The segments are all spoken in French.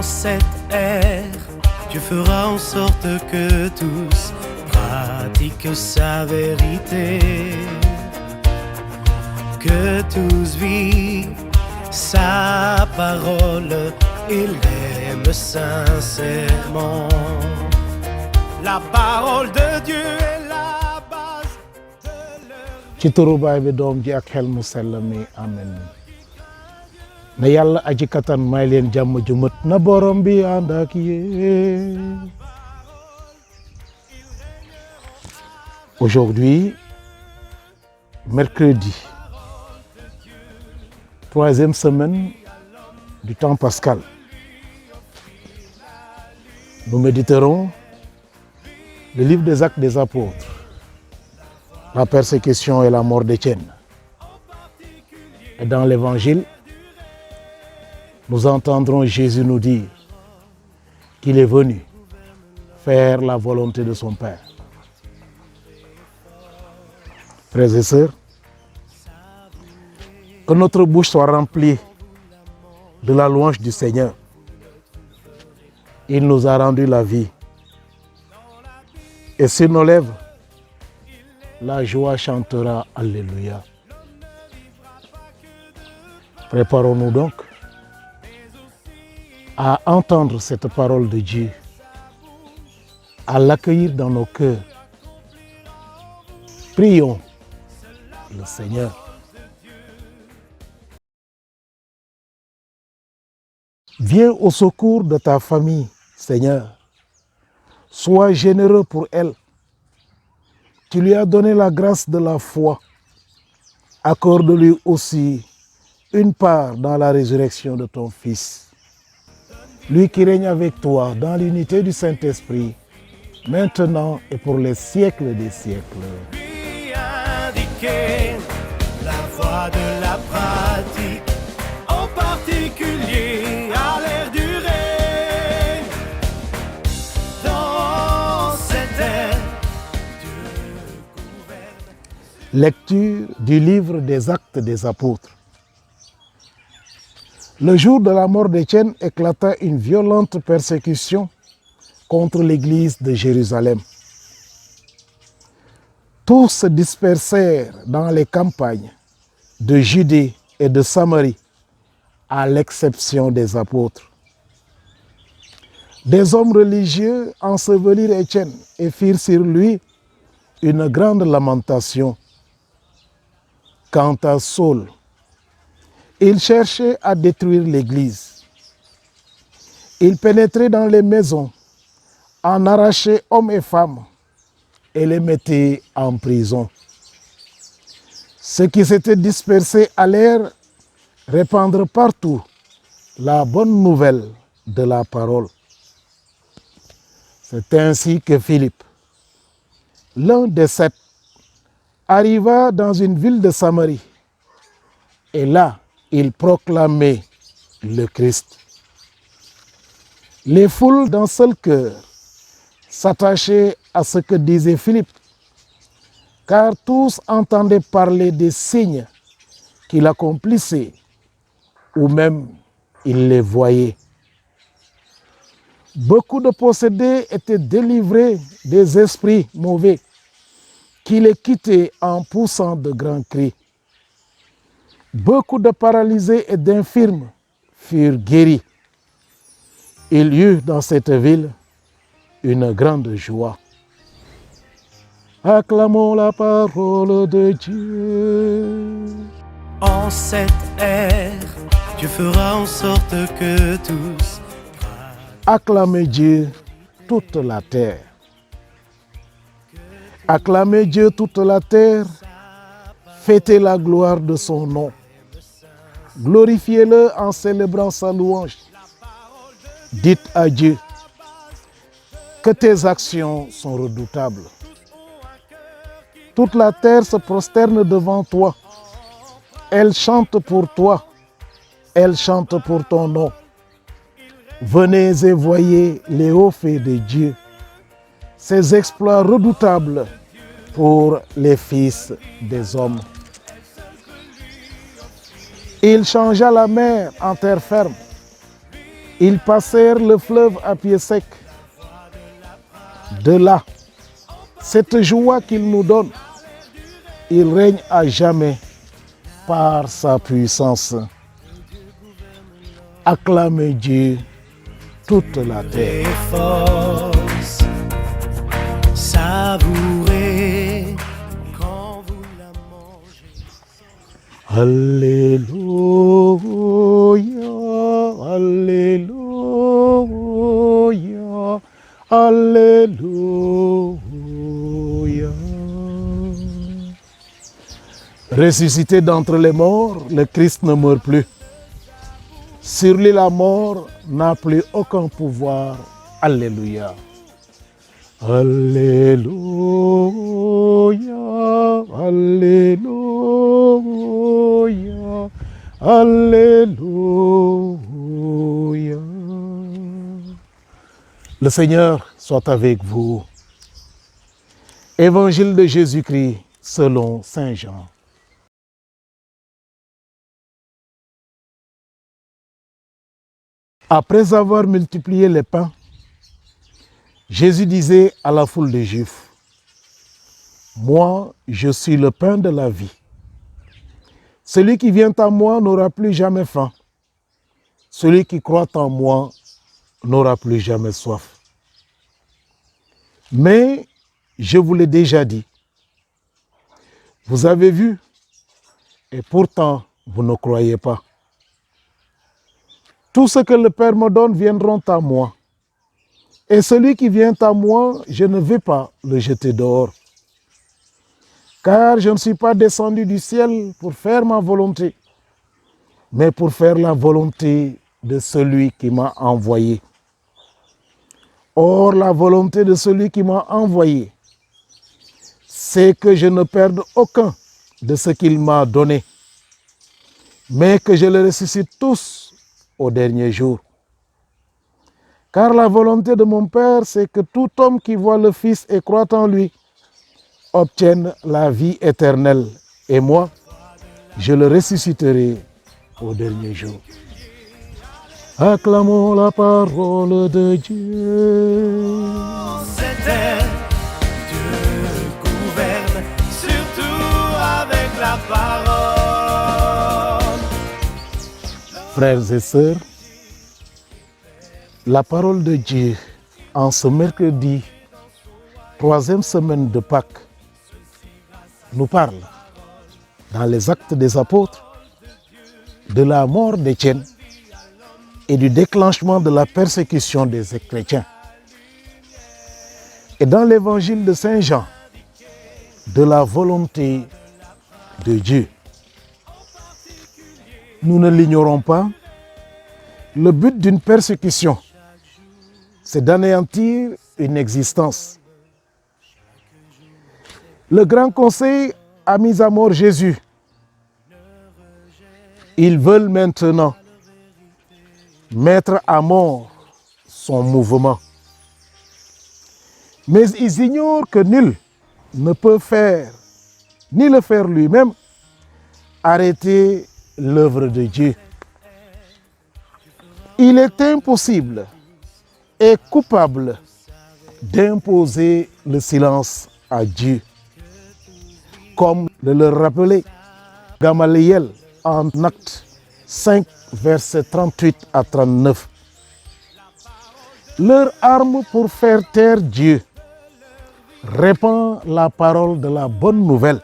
En cette ère, Dieu fera en sorte que tous pratiquent sa vérité, que tous vivent sa parole et l'aiment sincèrement. La parole de Dieu est la base de leur... ci turu Baay bi Doom ji ak xel mu sell mi amen. na yàlla aji kattan may leen jàmm ju mët na borom bi ànd ak yéen. Aujourd'hui, mercredi, 3e semaine du temps pascal, nous méditerons le livre des Actes des Apôtres, la persécution et la mort d'Étienne. Et dans l'évangile, nous entendrons Jésus nous dire qu'il est venu faire la volonté de son Père. Frères et sœurs, que notre bouche soit remplie de la louange du Seigneur. Il nous a rendu la vie. Et sur nos lèvres, la joie chantera Alléluia. Préparons-nous donc à entendre cette parole de Dieu, à l'accueillir dans nos cœurs. Prions le Seigneur. Viens au secours de ta famille, Seigneur. Sois généreux pour elle. Tu lui as donné la grâce de la foi. Accorde-lui aussi une part dans la résurrection de ton Fils. Lui qui règne avec toi dans l'unité du Saint-Esprit, maintenant et pour les siècles des siècles. Lui indiquer la voie de la pratique, en particulier à l'ère du règne. Dans cette ère, Dieu gouverne. Lecture du livre des Actes des Apôtres. Le jour de la mort d'Étienne éclata une violente persécution contre l'église de Jérusalem. Tous se dispersèrent dans les campagnes de Judée et de Samarie, à l'exception des apôtres. Des hommes religieux ensevelirent Étienne et firent sur lui une grande lamentation. Quant à Saul, il cherchait à détruire l'église. Il pénétrait dans les maisons, en arrachait hommes et femmes et les mettait en prison. Ceux qui s'étaient dispersés allèrent répandre partout la bonne nouvelle de la parole. C'est ainsi que Philippe, l'un des 7, arriva dans une ville de Samarie. Et là, il proclamait le Christ. Les foules d'un seul cœur s'attachaient à ce que disait Philippe, car tous entendaient parler des signes qu'il accomplissait, ou même ils les voyaient. Beaucoup de possédés étaient délivrés des esprits mauvais, qui les quittaient en poussant de grands cris. Beaucoup de paralysés et d'infirmes furent guéris. Il y eut dans cette ville une grande joie. Acclamons la parole de Dieu. En cette ère, Dieu fera en sorte que tous Acclamez Dieu toute la terre. Acclamez Dieu toute la terre. Fêtez la gloire de son nom. Glorifiez-le en célébrant sa louange. Dites à Dieu que tes actions sont redoutables. Toute la terre se prosterne devant toi. Elle chante pour toi. Elle chante pour ton nom. Venez et voyez les hauts faits de Dieu, ses exploits redoutables pour les fils des hommes. Il changea la mer en terre ferme. Ils passèrent le fleuve à pied sec. De là, cette joie qu'il nous donne, il règne à jamais par sa puissance. Acclamez Dieu, toute la terre. Les forces, savourez quand vous la mangez. Alléluia, Alléluia, Alléluia. Ressuscité d'entre les morts, le Christ ne meurt plus. Sur lui, la mort n'a plus aucun pouvoir. Alléluia. Alléluia, Alléluia, Alléluia. Le Seigneur soit avec vous. Évangile de Jésus-Christ selon Saint Jean. Après avoir multiplié les pains, Jésus disait à la foule des Juifs, « Moi, je suis le pain de la vie. Celui qui vient à moi n'aura plus jamais faim. Celui qui croit en moi n'aura plus jamais soif. Mais je vous l'ai déjà dit. Vous avez vu, et pourtant vous ne croyez pas. Tout ce que le Père me donne viendront à moi. Et celui qui vient à moi, je ne vais pas le jeter dehors. Car je ne suis pas descendu du ciel pour faire ma volonté, mais pour faire la volonté de celui qui m'a envoyé. Or, la volonté de celui qui m'a envoyé, c'est que je ne perde aucun de ce qu'il m'a donné, mais que je les ressuscite tous au dernier jour. Car la volonté de mon Père, c'est que tout homme qui voit le Fils et croit en lui obtienne la vie éternelle. Et moi, je le ressusciterai au dernier jour. Acclamons la parole de Dieu. Cette terre, Dieu gouverne, surtout avec la parole. Frères et sœurs, la parole de Dieu en ce mercredi, 3e semaine de Pâques, nous parle dans les Actes des Apôtres de la mort d'Étienne et du déclenchement de la persécution des chrétiens. Et dans l'évangile de Saint Jean, de la volonté de Dieu. Nous ne l'ignorons pas, le but d'une persécution, c'est d'anéantir une existence. Le Grand Conseil a mis à mort Jésus. Ils veulent maintenant mettre à mort son mouvement. Mais ils ignorent que nul ne peut faire, ni le faire lui-même, arrêter l'œuvre de Dieu. Il est impossible et coupable d'imposer le silence à Dieu. Comme le rappelait Gamaliel en Actes 5, versets 38 à 39. Leur arme pour faire taire Dieu répand la parole de la bonne nouvelle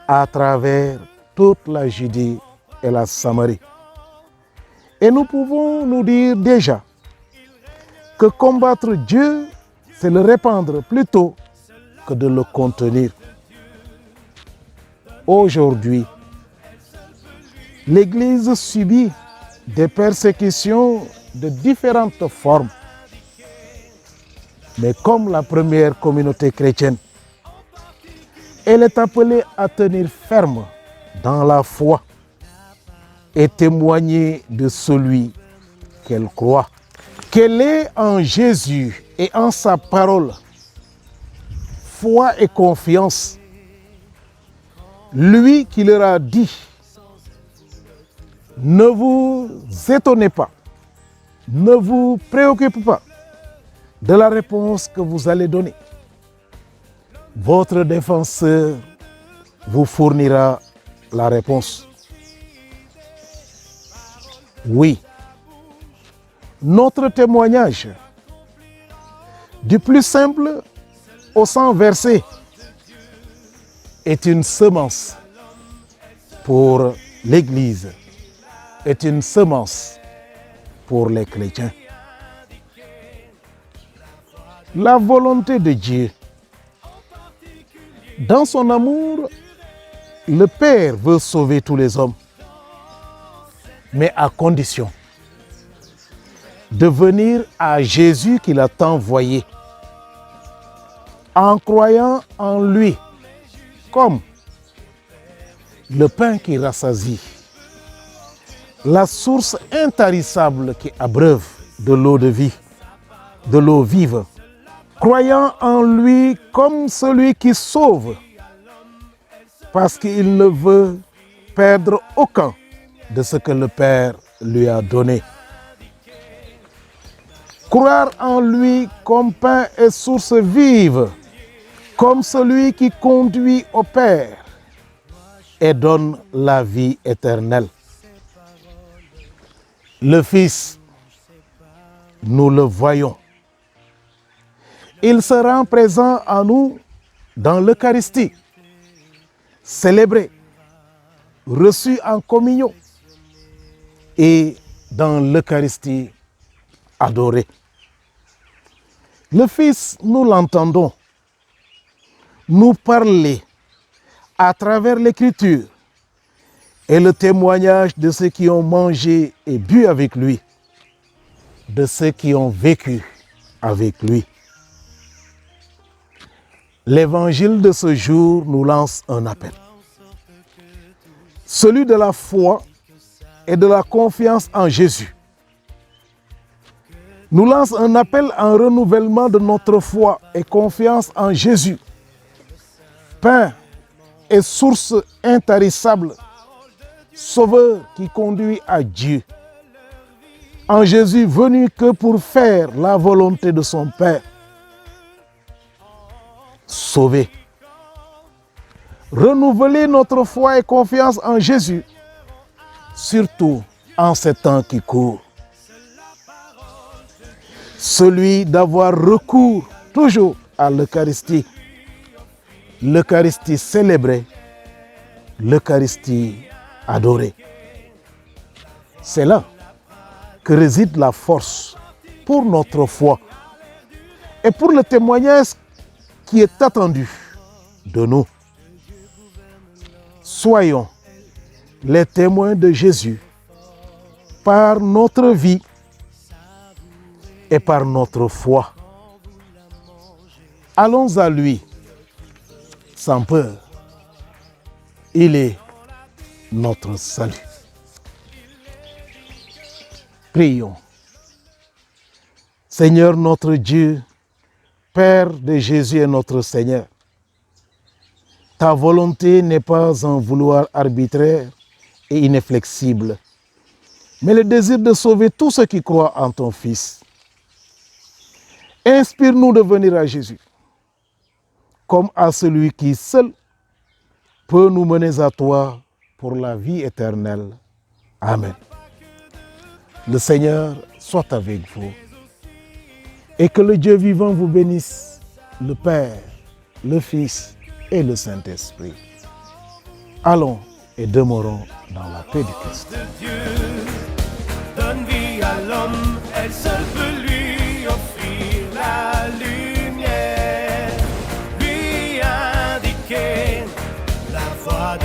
à travers toute la Judée et la Samarie. Et nous pouvons nous dire déjà que combattre Dieu, c'est le répandre plutôt que de le contenir. Aujourd'hui, l'Église subit des persécutions de différentes formes. Mais comme la première communauté chrétienne, elle est appelée à tenir ferme dans la foi et témoigner de celui qu'elle croit. Qu'elle ait en Jésus et en sa parole foi et confiance. Lui qui leur a dit, ne vous étonnez pas Ne vous préoccupez pas de la réponse que vous allez donner. Votre défenseur vous fournira la réponse. Oui, notre témoignage, du plus simple au sang versé, est une semence pour l'Église, est une semence pour les chrétiens. La volonté de Dieu. Dans son amour, le Père veut sauver tous les hommes, mais à condition de venir à Jésus qu'il a envoyé, en croyant en lui comme le pain qui rassasie, la source intarissable qui abreuve de l'eau de vie, de l'eau vive, croyant en lui comme celui qui sauve, parce qu'il ne veut perdre aucun de ce que le Père lui a donné. Croire en lui comme pain et source vive, comme celui qui conduit au Père et donne la vie éternelle. Le Fils, nous le voyons. Il se rend présent à nous dans l'Eucharistie, célébré, reçu en communion et dans l'Eucharistie adoré. Le Fils, nous l'entendons nous parler à travers l'Écriture et le témoignage de ceux qui ont mangé et bu avec lui, de ceux qui ont vécu avec lui. L'évangile de ce jour nous lance un appel. Celui de la foi et de la confiance en Jésus. Nous lance un appel en renouvellement de notre foi et confiance en Jésus. Pain et source intarissable, sauveur qui conduit à Dieu. En Jésus venu que pour faire la volonté de son Père. Sauver. Renouveler notre foi et confiance en Jésus, surtout en ces temps qui courent. Celui d'avoir recours toujours à l'Eucharistie. L'Eucharistie célébrée, l'Eucharistie adorée. C'est là que réside la force pour notre foi et pour le témoignage qui est attendu de nous. Soyons les témoins de Jésus par notre vie et par notre foi. Allons à lui sans peur. Il est notre salut. Prions. Seigneur notre Dieu, Père de Jésus et notre Seigneur, ta volonté n'est pas un vouloir arbitraire et inflexible, mais le désir de sauver tous ceux qui croient en ton Fils. Inspire-nous de venir à Jésus, comme à celui qui seul peut nous mener à toi pour la vie éternelle. Amen. Le Seigneur soit avec vous et que le Dieu vivant vous bénisse, le Père, le Fils et le Saint-Esprit. Allons et demeurons dans la paix du Christ. De Dieu donne vie à l'homme, elle seule peut lui offrir la lumière, lui indiquer la voie de